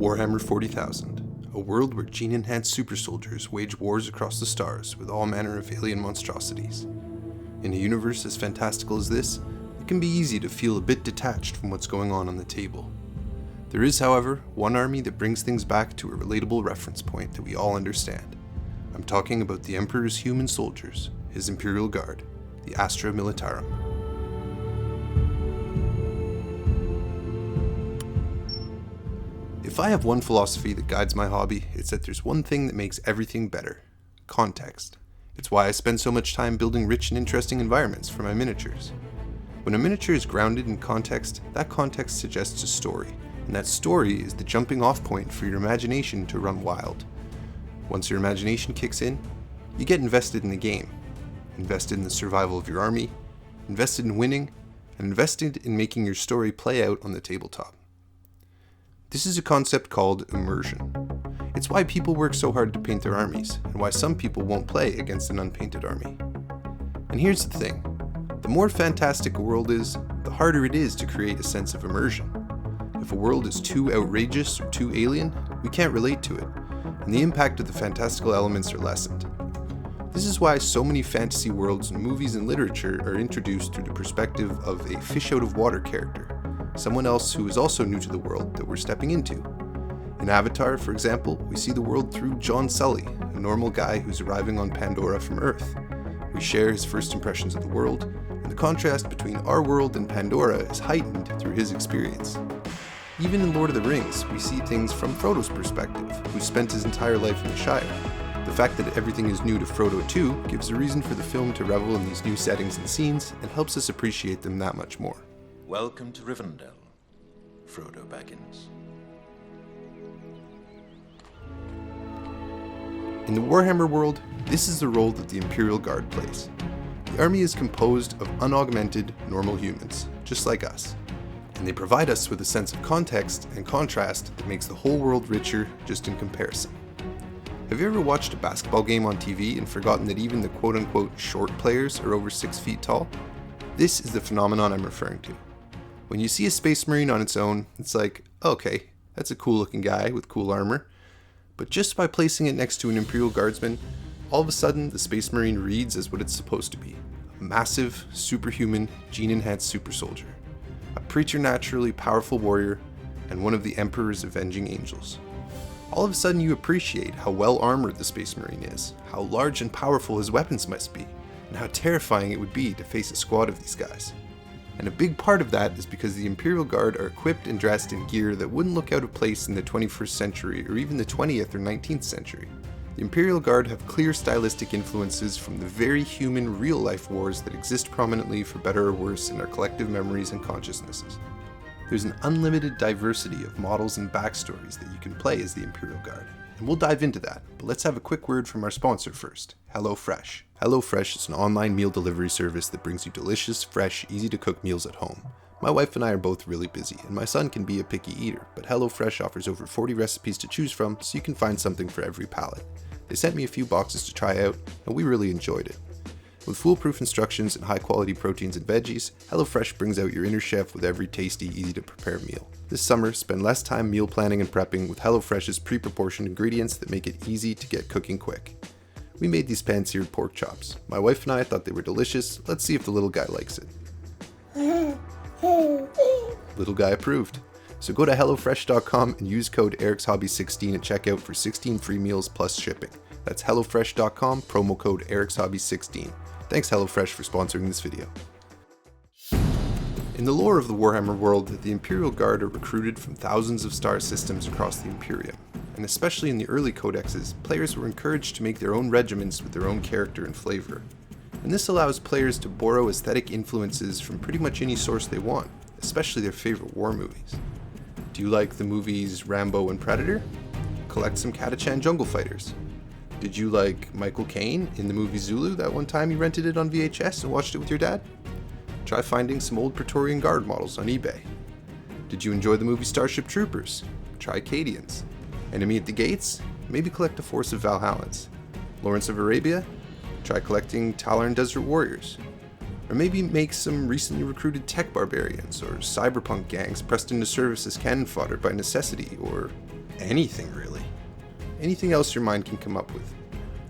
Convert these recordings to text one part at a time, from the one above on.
Warhammer 40,000, a world where gene-enhanced super soldiers wage wars across the stars with all manner of alien monstrosities. In a universe as fantastical as this, it can be easy to feel a bit detached from what's going on the table. There is, however, one army that brings things back to a relatable reference point that we all understand. I'm talking about the Emperor's human soldiers, his Imperial Guard, the Astra Militarum. If I have one philosophy that guides my hobby, it's that there's one thing that makes everything better: context. It's why I spend so much time building rich and interesting environments for my miniatures. When a miniature is grounded in context, that context suggests a story, and that story is the jumping off point for your imagination to run wild. Once your imagination kicks in, you get invested in the game, invested in the survival of your army, invested in winning, and invested in making your story play out on the tabletop. This is a concept called immersion. It's why people work so hard to paint their armies, and why some people won't play against an unpainted army. And here's the thing: the more fantastic a world is, the harder it is to create a sense of immersion. If a world is too outrageous or too alien, we can't relate to it, and the impact of the fantastical elements are lessened. This is why so many fantasy worlds in movies and literature are introduced through the perspective of a fish-out-of-water character, someone else who is also new to the world that we're stepping into. In Avatar, for example, we see the world through John Sully, a normal guy who's arriving on Pandora from Earth. We share his first impressions of the world, and the contrast between our world and Pandora is heightened through his experience. Even in Lord of the Rings, we see things from Frodo's perspective, who spent his entire life in the Shire. The fact that everything is new to Frodo too gives a reason for the film to revel in these new settings and scenes, and helps us appreciate them that much more. Welcome to Rivendell, Frodo Baggins. In the Warhammer world, this is the role that the Imperial Guard plays. The army is composed of unaugmented, normal humans, just like us, and they provide us with a sense of context and contrast that makes the whole world richer just in comparison. Have you ever watched a basketball game on TV and forgotten that even the quote-unquote short players are over 6 feet tall? This is the phenomenon I'm referring to. When you see a Space Marine on its own, it's like, okay, that's a cool looking guy with cool armor. But just by placing it next to an Imperial Guardsman, all of a sudden the Space Marine reads as what it's supposed to be: a massive, superhuman, gene-enhanced super soldier, a preternaturally powerful warrior, and one of the Emperor's avenging angels. All of a sudden you appreciate how well armored the Space Marine is, how large and powerful his weapons must be, and how terrifying it would be to face a squad of these guys. And a big part of that is because the Imperial Guard are equipped and dressed in gear that wouldn't look out of place in the 21st century or even the 20th or 19th century. The Imperial Guard have clear stylistic influences from the very human real-life wars that exist prominently for better or worse in our collective memories and consciousnesses. There's an unlimited diversity of models and backstories that you can play as the Imperial Guard, and we'll dive into that, but let's have a quick word from our sponsor first, HelloFresh. HelloFresh is an online meal delivery service that brings you delicious, fresh, easy-to-cook meals at home. My wife and I are both really busy, and my son can be a picky eater, but HelloFresh offers over 40 recipes to choose from, so you can find something for every palate. They sent me a few boxes to try out, and we really enjoyed it. With foolproof instructions and high-quality proteins and veggies, HelloFresh brings out your inner chef with every tasty, easy-to-prepare meal. This summer, spend less time meal planning and prepping with HelloFresh's pre-proportioned ingredients that make it easy to get cooking quick. We made these pan-seared pork chops. My wife and I thought they were delicious. Let's see if the little guy likes it. Little guy approved. So go to HelloFresh.com and use code ericshobby16 at checkout for 16 free meals plus shipping. That's HelloFresh.com, promo code ericshobby16. Thanks HelloFresh for sponsoring this video. In the lore of the Warhammer world, the Imperial Guard are recruited from thousands of star systems across the Imperium, and especially in the early codexes, players were encouraged to make their own regiments with their own character and flavor. And this allows players to borrow aesthetic influences from pretty much any source they want, especially their favorite war movies. Do you like the movies Rambo and Predator? Collect some Cadian jungle fighters. Did you like Michael Caine in the movie Zulu that one time you rented it on VHS and watched it with your dad? Try finding some old Praetorian Guard models on eBay. Did you enjoy the movie Starship Troopers? Try Cadians. Enemy at the Gates? Maybe collect a force of Valhallans. Lawrence of Arabia? Try collecting Talon Desert Warriors. Or maybe make some recently recruited tech barbarians or cyberpunk gangs pressed into service as cannon fodder by necessity, or anything really. Anything else your mind can come up with.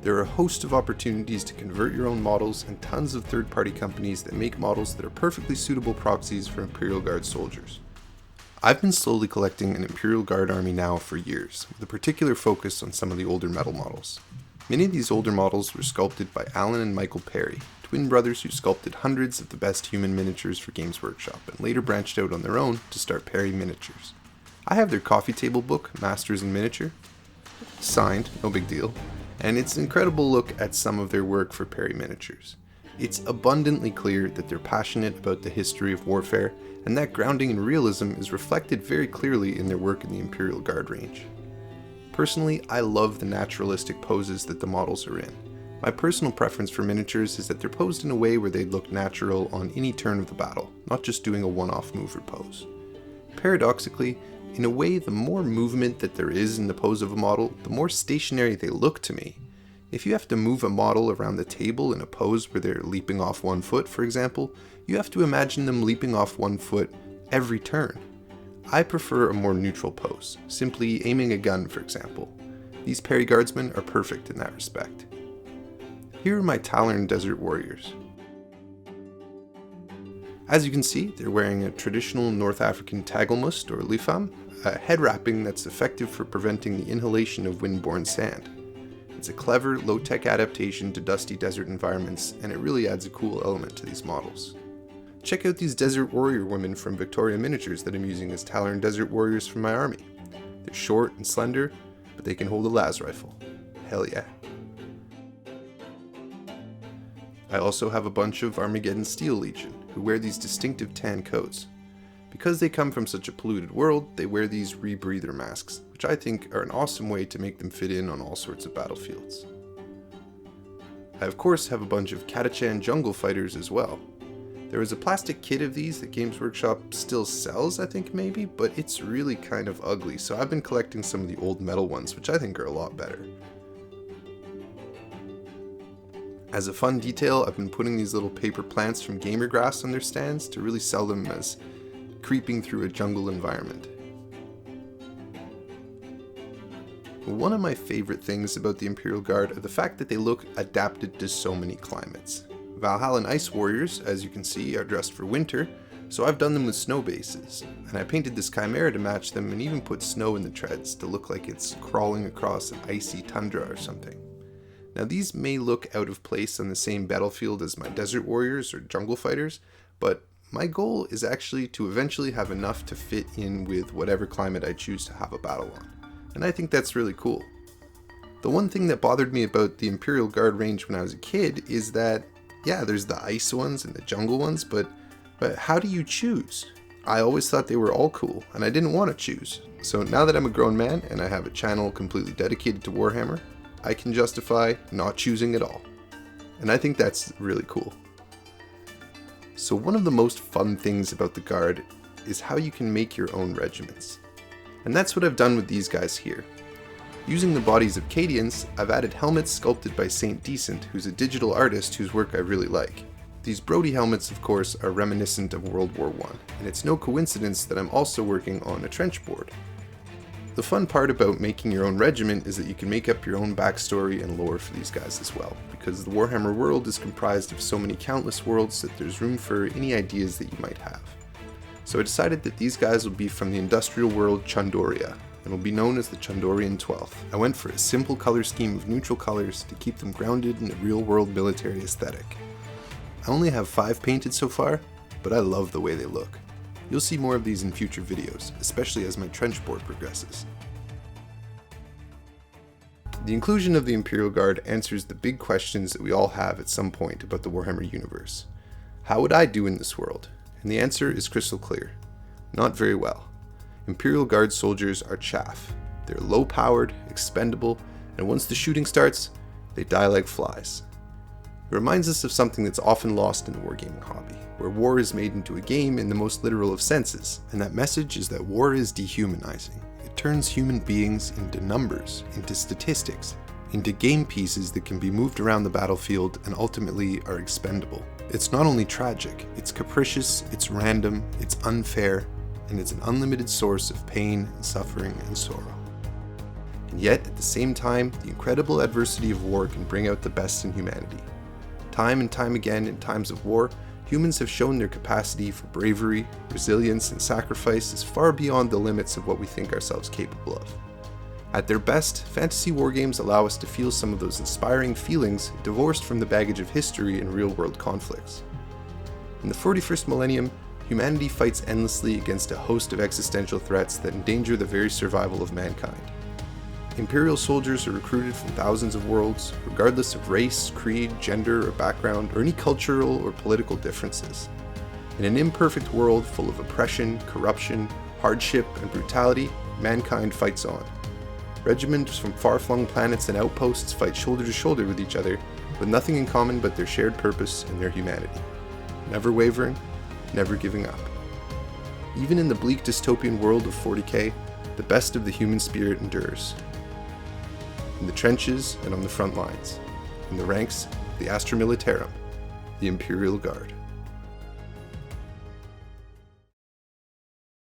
There are a host of opportunities to convert your own models and tons of third-party companies that make models that are perfectly suitable proxies for Imperial Guard soldiers. I've been slowly collecting an Imperial Guard army now for years, with a particular focus on some of the older metal models. Many of these older models were sculpted by Alan and Michael Perry, twin brothers who sculpted hundreds of the best human miniatures for Games Workshop and later branched out on their own to start Perry Miniatures. I have their coffee table book, Masters in Miniature, signed, no big deal, and it's an incredible look at some of their work for Perry Miniatures. It's abundantly clear that they're passionate about the history of warfare, and that grounding in realism is reflected very clearly in their work in the Imperial Guard range. Personally, I love the naturalistic poses that the models are in. My personal preference for miniatures is that they're posed in a way where they'd look natural on any turn of the battle, not just doing a one-off move or pose. Paradoxically, in a way, the more movement that there is in the pose of a model, the more stationary they look to me. If you have to move a model around the table in a pose where they're leaping off one foot, for example, you have to imagine them leaping off one foot every turn. I prefer a more neutral pose, simply aiming a gun, for example. These Perry Guardsmen are perfect in that respect. Here are my Talern Desert Warriors. As you can see, they're wearing a traditional North African tagelmust or lifam, a head wrapping that's effective for preventing the inhalation of wind-borne sand. It's a clever, low-tech adaptation to dusty desert environments, and it really adds a cool element to these models. Check out these Desert Warrior women from Victoria Miniatures that I'm using as Talern Desert Warriors for my army. They're short and slender, but they can hold a las rifle. Hell yeah. I also have a bunch of Armageddon Steel Legion, who wear these distinctive tan coats. Because they come from such a polluted world, they wear these rebreather masks, which I think are an awesome way to make them fit in on all sorts of battlefields. I of course have a bunch of Catachan Jungle Fighters as well. There is a plastic kit of these that Games Workshop still sells, I think maybe, but it's really kind of ugly, so I've been collecting some of the old metal ones, which I think are a lot better. As a fun detail, I've been putting these little paper plants from Gamer Grass on their stands to really sell them as creeping through a jungle environment. One of my favorite things about the Imperial Guard are the fact that they look adapted to so many climates. Valhallan Ice Warriors, as you can see, are dressed for winter, so I've done them with snow bases, and I painted this chimera to match them and even put snow in the treads to look like it's crawling across an icy tundra or something. Now these may look out of place on the same battlefield as my Desert Warriors or Jungle Fighters, but my goal is actually to eventually have enough to fit in with whatever climate I choose to have a battle on, and I think that's really cool. The one thing that bothered me about the Imperial Guard range when I was a kid is that, yeah, there's the ice ones and the jungle ones, but how do you choose? I always thought they were all cool, and I didn't want to choose. So now that I'm a grown man and I have a channel completely dedicated to Warhammer, I can justify not choosing at all. And I think that's really cool. So one of the most fun things about the Guard is how you can make your own regiments. And that's what I've done with these guys here. Using the bodies of Cadians, I've added helmets sculpted by Saint Decent, who's a digital artist whose work I really like. These Brody helmets, of course, are reminiscent of World War I, and it's no coincidence that I'm also working on a trench board. The fun part about making your own regiment is that you can make up your own backstory and lore for these guys as well, because the Warhammer world is comprised of so many countless worlds that there's room for any ideas that you might have. So I decided that these guys will be from the industrial world Chundoria, and will be known as the Chundorian 12th. I went for a simple color scheme of neutral colors to keep them grounded in a real-world military aesthetic. I only have 5 painted so far, but I love the way they look. You'll see more of these in future videos, especially as my trench board progresses. The inclusion of the Imperial Guard answers the big questions that we all have at some point about the Warhammer universe. How would I do in this world? And the answer is crystal clear. Not very well. Imperial Guard soldiers are chaff. They're low-powered, expendable, and once the shooting starts, they die like flies. It reminds us of something that's often lost in the wargaming hobby, where war is made into a game in the most literal of senses, and that message is that war is dehumanizing. It turns human beings into numbers, into statistics, into game pieces that can be moved around the battlefield and ultimately are expendable. It's not only tragic, it's capricious, it's random, it's unfair, and it's an unlimited source of pain and suffering and sorrow. And yet, at the same time, the incredible adversity of war can bring out the best in humanity. Time and time again, in times of war, humans have shown their capacity for bravery, resilience, and sacrifice is far beyond the limits of what we think ourselves capable of. At their best, fantasy wargames allow us to feel some of those inspiring feelings divorced from the baggage of history and real-world conflicts. In the 41st millennium, humanity fights endlessly against a host of existential threats that endanger the very survival of mankind. Imperial soldiers are recruited from thousands of worlds, regardless of race, creed, gender, or background, or any cultural or political differences. In an imperfect world full of oppression, corruption, hardship, and brutality, mankind fights on. Regiments from far-flung planets and outposts fight shoulder to shoulder with each other, with nothing in common but their shared purpose and their humanity. Never wavering, never giving up. Even in the bleak dystopian world of 40k, the best of the human spirit endures. In the trenches and on the front lines, in the ranks, the Astra Militarum, the Imperial Guard.